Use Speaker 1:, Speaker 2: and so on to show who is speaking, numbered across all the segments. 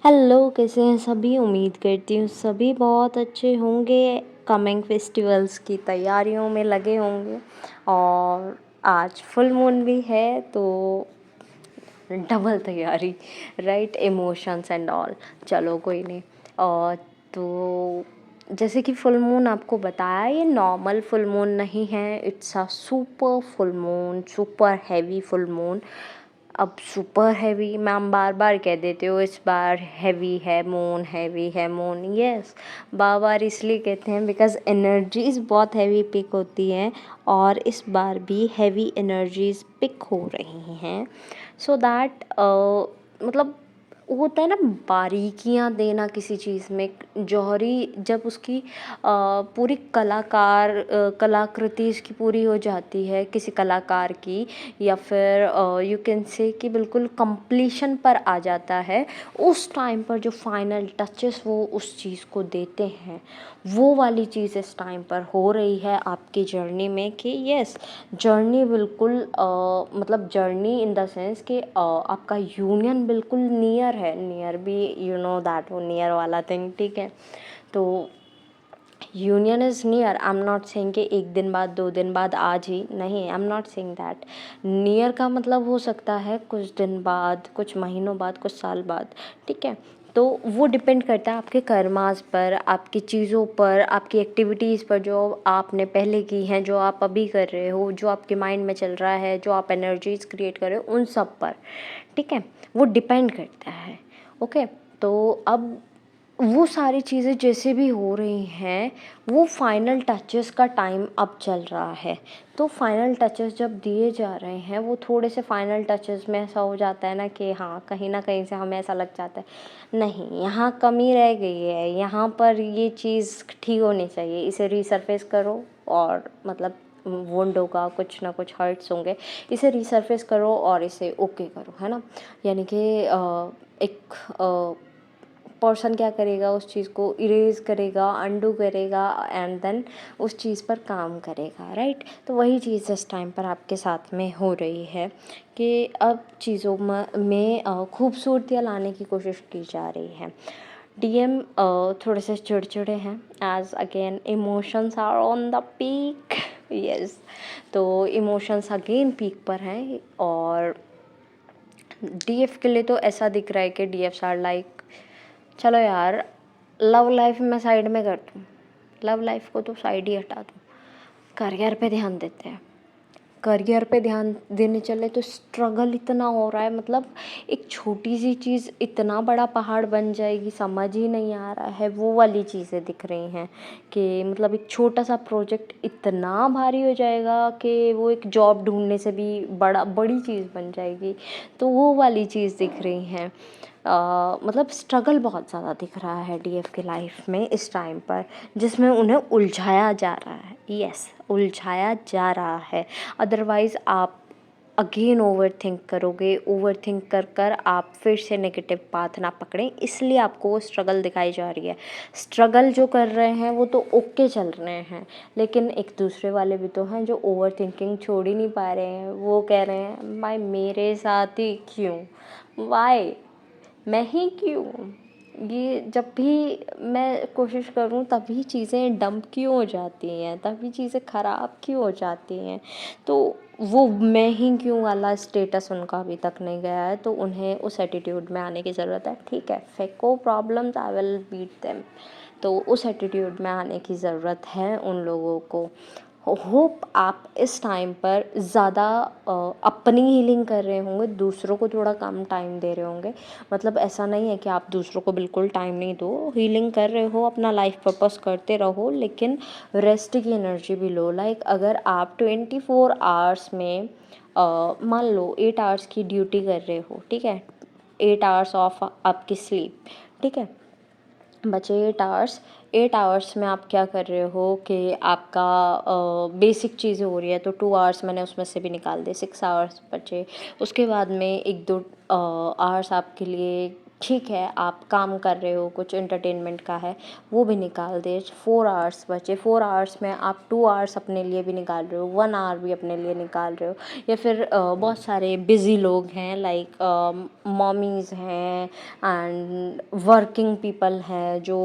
Speaker 1: Hello, कैसे हैं सभी? उम्मीद करती हूँ सभी बहुत अच्छे होंगे। कमिंग फेस्टिवल्स की तैयारियों में लगे होंगे और आज फुल मून भी है तो डबल तैयारी, राइट? Emotions and all. चलो कोई नहीं। और तो जैसे कि फुल मून आपको बताया, ये नॉर्मल फुल मून नहीं है, it's a super full moon, super heavy full moon. अब सुपर हैवी मैम बार बार कह देते हो, इस बार हैवी है मून, हैवी है मून। यस, बार बार इसलिए कहते हैं बिकॉज एनर्जीज बहुत हैवी पिक होती हैं और इस बार भी हैवी एनर्जीज पिक हो रही हैं। सो दैट मतलब वो होता है ना, बारीकियाँ देना किसी चीज़ में। जौहरी जब उसकी पूरी कलाकृति इसकी पूरी हो जाती है किसी कलाकार की, या फिर यू कैन से कि बिल्कुल कंप्लीशन पर आ जाता है, उस टाइम पर जो फाइनल टचेस वो उस चीज़ को देते हैं, वो वाली चीज़ इस टाइम पर हो रही है आपकी जर्नी में। कि यस, जर्नी बिल्कुल मतलब जर्नी इन द सेंस कि आपका यूनियन बिल्कुल नियर है। नियर भी, यू नो दैट, वो नियर वाला थिंग, ठीक है? तो union is near. I am not saying कि एक दिन बाद, 2 दिन बाद, आज ही नहीं। I am not saying that. Near का मतलब हो सकता है कुछ दिन बाद, कुछ महीनों बाद, कुछ साल बाद, ठीक है? तो वो डिपेंड करता है आपके कर्मास पर, आपकी चीज़ों पर, आपकी एक्टिविटीज़ पर जो आपने पहले की हैं, जो आप अभी कर रहे हो, जो आपके माइंड में चल रहा है, जो आप एनर्जीज क्रिएट कर रहे हो, उन सब पर, ठीक है? वो डिपेंड करता है। ओके, तो अब वो सारी चीज़ें जैसे भी हो रही हैं, वो फाइनल टचेस का टाइम अब चल रहा है। तो फाइनल टचेस जब दिए जा रहे हैं, वो थोड़े से फाइनल टचेस में ऐसा हो जाता है ना कि हाँ, कहीं ना कहीं से हमें ऐसा लग जाता है नहीं, यहाँ कमी रह गई है, यहाँ पर ये चीज़ ठीक होनी चाहिए, इसे रीसरफेस करो। और मतलब वुंड होगा, कुछ ना कुछ हर्ट्स होंगे, इसे रीसरफेस करो और इसे ओके करो, है ना? यानी कि एक पर्सन क्या करेगा, उस चीज़ को इरेज करेगा, अंडू करेगा एंड देन उस चीज़ पर काम करेगा, राइट? तो वही चीज़ इस टाइम पर आपके साथ में हो रही है कि अब चीज़ों में खूबसूरतियाँ लाने की कोशिश की जा रही है। डीएम थोड़े से चिड़चिड़े हैं, as again emotions are on the peak. Yes, तो इमोशंस अगेन पीक पर हैं और डीएफ के लिए तो ऐसा दिख रहा है कि डीएफ्स आर लाइक, चलो यार, लव लाइफ मैं साइड में कर दूँ, लव लाइफ को तो साइड ही हटा दूँ, करियर पे ध्यान देते हैं। करियर पे ध्यान देने चले तो स्ट्रगल इतना हो रहा है, मतलब एक छोटी सी चीज़ इतना बड़ा पहाड़ बन जाएगी, समझ ही नहीं आ रहा है। वो वाली चीज़ें दिख रही हैं कि मतलब एक छोटा सा प्रोजेक्ट इतना भारी हो जाएगा कि वो एक जॉब ढूंढने से भी बड़ी चीज़ बन जाएगी। तो वो वाली चीज़ दिख रही हैं। मतलब स्ट्रगल बहुत ज़्यादा दिख रहा है डीएफ की लाइफ में इस टाइम पर, जिसमें उन्हें उलझाया जा रहा है। यस, उलझाया जा रहा है। अदरवाइज़ आप अगेन ओवर थिंक करोगे, ओवर थिंक कर कर आप फिर से नेगेटिव पाथ ना पकड़ें, इसलिए आपको वो स्ट्रगल दिखाई जा रही है। स्ट्रगल जो कर रहे हैं वो तो ओके चल रहे हैं, लेकिन एक दूसरे वाले भी तो हैं जो ओवर थिंकिंग छोड़ ही नहीं पा रहे हैं। वो कह रहे हैं भाई मेरे साथ ही क्यों, वाई, मैं ही क्यों, ये जब भी मैं कोशिश करूँ तभी चीज़ें डंप क्यों हो जाती हैं, तभी चीज़ें ख़राब क्यों हो जाती हैं। तो वो मैं ही क्यों वाला स्टेटस उनका अभी तक नहीं गया है, तो उन्हें उस एटीट्यूड में आने की ज़रूरत है। ठीक है, फेको problems, I will beat them. तो उस एटीट्यूड में आने की ज़रूरत है उन लोगों को। होप आप इस टाइम पर ज़्यादा अपनी हीलिंग कर रहे होंगे, दूसरों को थोड़ा कम टाइम दे रहे होंगे। मतलब ऐसा नहीं है कि आप दूसरों को बिल्कुल टाइम नहीं दो, हीलिंग कर रहे हो, अपना लाइफ पर्पस करते रहो, लेकिन रेस्ट की एनर्जी भी लो। लाइक अगर आप 24 आवर्स में मान लो 8 आवर्स की ड्यूटी कर रहे हो, ठीक है, 8 आवर्स ऑफ आपकी स्लीप, ठीक है, बचे 8 आवर्स। 8 आवर्स में आप क्या कर रहे हो कि आपका बेसिक चीज़ें हो रही है, तो 2 आवर्स मैंने उसमें से भी निकाल दिए, 6 आवर्स बचे। उसके बाद में 1-2 आवर्स आपके लिए ठीक है आप काम कर रहे हो, कुछ एंटरटेनमेंट का है वो भी निकाल दे। 4 आवर्स बचे, 4 आवर्स में आप 2 आवर्स अपने लिए भी निकाल रहे हो, 1 आवर भी अपने लिए निकाल रहे हो। या फिर बहुत सारे बिज़ी लोग हैं, लाइक मॉमीज़ हैं एंड वर्किंग पीपल हैं, जो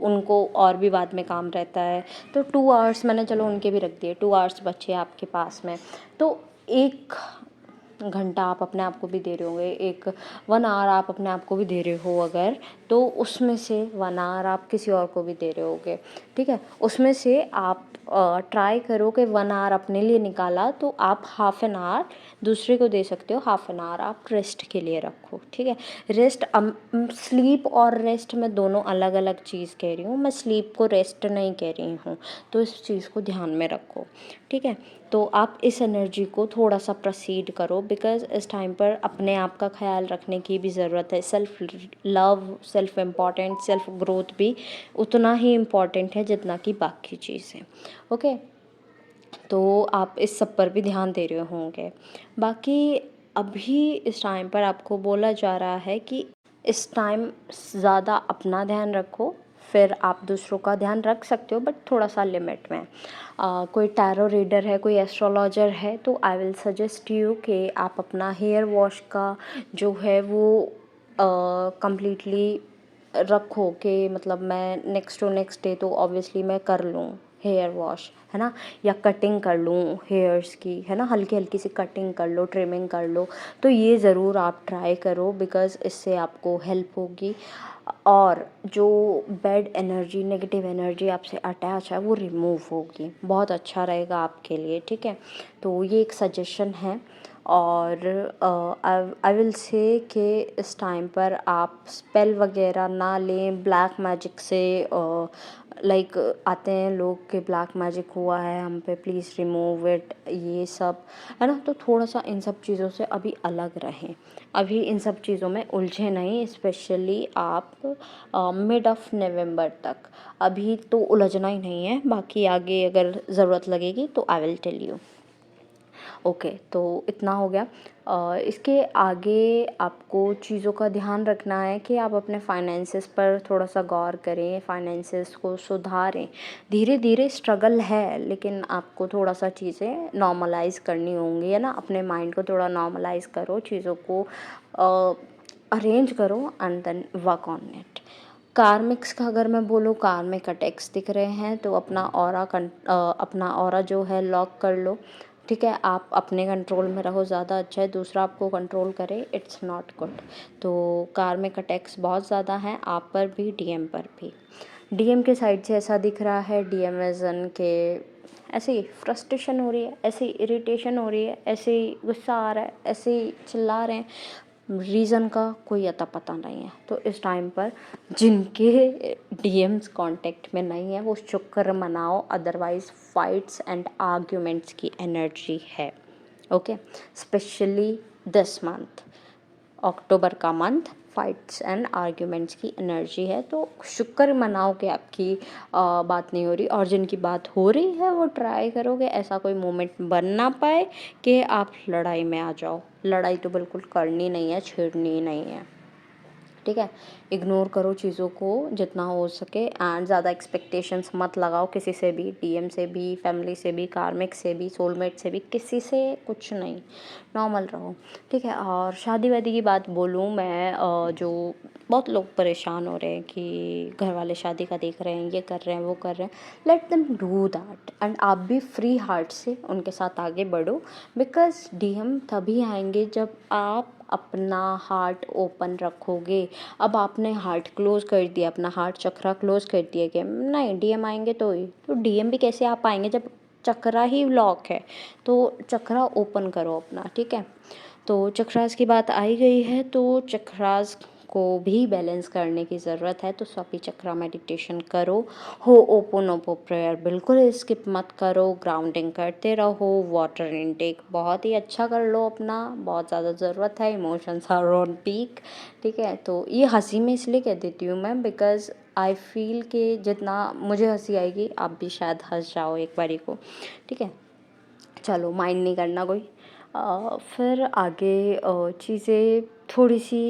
Speaker 1: उनको और भी बाद में काम रहता है, तो 2 आवर्स मैंने चलो उनके भी रख दिए, 2 आवर्स बचे आपके पास में। तो 1 घंटा आप अपने आप को भी दे रहे होंगे, 1 आवर आप अपने आप को भी दे रहे हो अगर, तो उसमें से 1 आवर आप किसी और को भी दे रहे होगे, ठीक है। उसमें से आप ट्राई करो कि 1 आवर अपने लिए निकाला तो आप हाफ एन आवर दूसरे को दे सकते हो, हाफ एन आवर आप रेस्ट के लिए रखो, ठीक है। रेस्ट, स्लीप और रेस्ट मैं दोनों अलग अलग चीज़ कह रही हूँ, मैं स्लीप को रेस्ट नहीं कह रही हूँ, तो इस चीज़ को ध्यान में रखो, ठीक है। तो आप इस एनर्जी को थोड़ा सा प्रोसीड करो, बिकॉज़ इस टाइम पर अपने आप का ख्याल रखने की भी ज़रूरत है। Self love, self important, self growth भी उतना ही इम्पॉर्टेंट है जितना कि बाकी चीज़ें, ओके। तो आप इस सब पर भी ध्यान दे रहे होंगे। बाकी अभी इस टाइम पर आपको बोला जा रहा है कि इस टाइम ज़्यादा अपना ध्यान रखो, फिर आप दूसरों का ध्यान रख सकते हो बट थोड़ा सा लिमिट में। कोई टैरो रीडर है, कोई एस्ट्रोलॉजर है, तो आई विल सजेस्ट यू कि आप अपना हेयर वॉश का जो है वो कंप्लीटली रखो, कि मतलब मैं नेक्स्ट टू नेक्स्ट डे तो ऑब्वियसली मैं कर लूँ हेयर वॉश, है ना, या कटिंग कर लूँ हेयर्स की, है ना, हल्की हल्की सी कटिंग कर लो, ट्रिमिंग कर लो। तो ये ज़रूर आप ट्राई करो, बिकॉज़ इससे आपको हेल्प होगी और जो बैड एनर्जी, नेगेटिव एनर्जी आपसे अटैच है वो रिमूव होगी, बहुत अच्छा रहेगा आपके लिए, ठीक है। तो ये एक सजेशन है। और आई विल से कि इस टाइम पर आप स्पेल वगैरह ना लें ब्लैक मैजिक से, लाइक आते हैं लोग कि ब्लैक मैजिक हुआ है हम पे, प्लीज़ रिमूव इट, ये सब, है ना। तो थोड़ा सा इन सब चीज़ों से अभी अलग रहें, अभी इन सब चीज़ों में उलझे नहीं, स्पेशली आप मिड ऑफ नवंबर तक, अभी तो उलझना ही नहीं है, बाकी आगे अगर ज़रूरत लगेगी तो I will tell you, okay. तो इतना हो गया। इसके आगे आपको चीज़ों का ध्यान रखना है कि आप अपने फाइनेंसेस पर थोड़ा सा गौर करें, फाइनेंसेस को सुधारें। धीरे धीरे स्ट्रगल है, लेकिन आपको थोड़ा सा चीज़ें नॉर्मलाइज़ करनी होंगी, है ना। अपने माइंड को थोड़ा नॉर्मलाइज़ करो, चीज़ों को अरेंज करो and then work on it. कार्मिक्स का अगर मैं बोलूँ, कार्मिक अटैक्स दिख रहे हैं तो अपना ऑरा जो है लॉक कर लो, ठीक है। आप अपने कंट्रोल में रहो, ज़्यादा अच्छा है, दूसरा आपको कंट्रोल करे इट्स नॉट गुड। तो कार्मिक अटैक्स बहुत ज़्यादा हैं, आप पर भी, डीएम पर भी। डीएम के साइड से ऐसा दिख रहा है, डीएम एजन के ऐसे ही फ्रस्ट्रेशन हो रही है, ऐसे ही इरिटेशन हो रही है, ऐसे ही गुस्सा आ रहा है, ऐसे ही चिल्ला रहे हैं, रीज़न का कोई अता पता नहीं है। तो इस टाइम पर जिनके डीएम्स कांटेक्ट में नहीं है वो शुक्र मनाओ, अदरवाइज़ फाइट्स एंड आर्ग्यूमेंट्स की एनर्जी है, ओके। स्पेशली दिस मंथ, अक्टूबर का मंथ फाइट्स एंड आर्ग्यूमेंट्स की एनर्जी है, तो शुक्र मनाओ कि आपकी बात नहीं हो रही, और जिनकी बात हो रही है वो ट्राई करो कि ऐसा कोई मोमेंट बन ना पाए कि आप लड़ाई में आ जाओ। लड़ाई तो बिल्कुल करनी नहीं है, छेड़नी ही नहीं है, ठीक है। इग्नोर करो चीज़ों को जितना हो सके एंड ज़्यादा एक्सपेक्टेशंस मत लगाओ किसी से भी, डीएम से भी, फैमिली से भी, कार्मिक से भी, सोलमेट से भी, किसी से कुछ नहीं, नॉर्मल रहो, ठीक है। और शादी वादी की बात बोलूँ मैं, जो बहुत लोग परेशान हो रहे हैं कि घर वाले शादी का देख रहे हैं, ये कर रहे हैं, वो कर रहे हैं, let them do that and आप भी फ्री हार्ट से उनके साथ आगे बढ़ो, बिकॉज डीएम तभी आएंगे जब आप अपना हार्ट ओपन रखोगे। अब आपने हार्ट क्लोज कर दिया, अपना हार्ट चक्रा क्लोज कर दिया कि नहीं डीएम आएंगे, तो डीएम भी कैसे आप आएंगे जब चक्रा ही लॉक है। तो चक्रा ओपन करो अपना, ठीक है। तो चक्रास की बात आई गई है, तो चक्रास को भी बैलेंस करने की ज़रूरत है, तो स्वापी चक्रा मेडिटेशन करो, हो ओपोनोपो प्रेयर बिल्कुल स्किप मत करो, ग्राउंडिंग करते रहो, वाटर इनटेक बहुत ही अच्छा कर लो अपना, बहुत ज़्यादा ज़रूरत है, इमोशंस आर ऑन पीक, ठीक है। तो ये हंसी में इसलिए कह देती हूँ मैं, बिकॉज़ आई फील कि जितना मुझे हंसी आएगी आप भी शायद हंस जाओ एक बारी को, ठीक है। चलो माइंड नहीं करना कोई। फिर आगे चीज़ें थोड़ी सी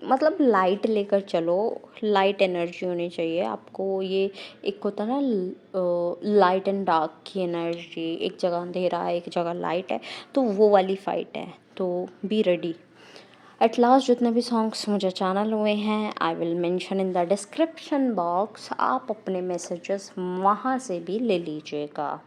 Speaker 1: मतलब लाइट लेकर चलो, लाइट एनर्जी होनी चाहिए आपको। ये एक होता है ना लाइट एंड डार्क की एनर्जी, एक जगह अंधेरा है एक जगह लाइट है, तो वो वाली फाइट है, तो बी रेडी। एट लास्ट जितने भी सॉन्ग्स मुझे चैनल हुए हैं I will mention in the description box, आप अपने मैसेजेस वहाँ से भी ले लीजिएगा।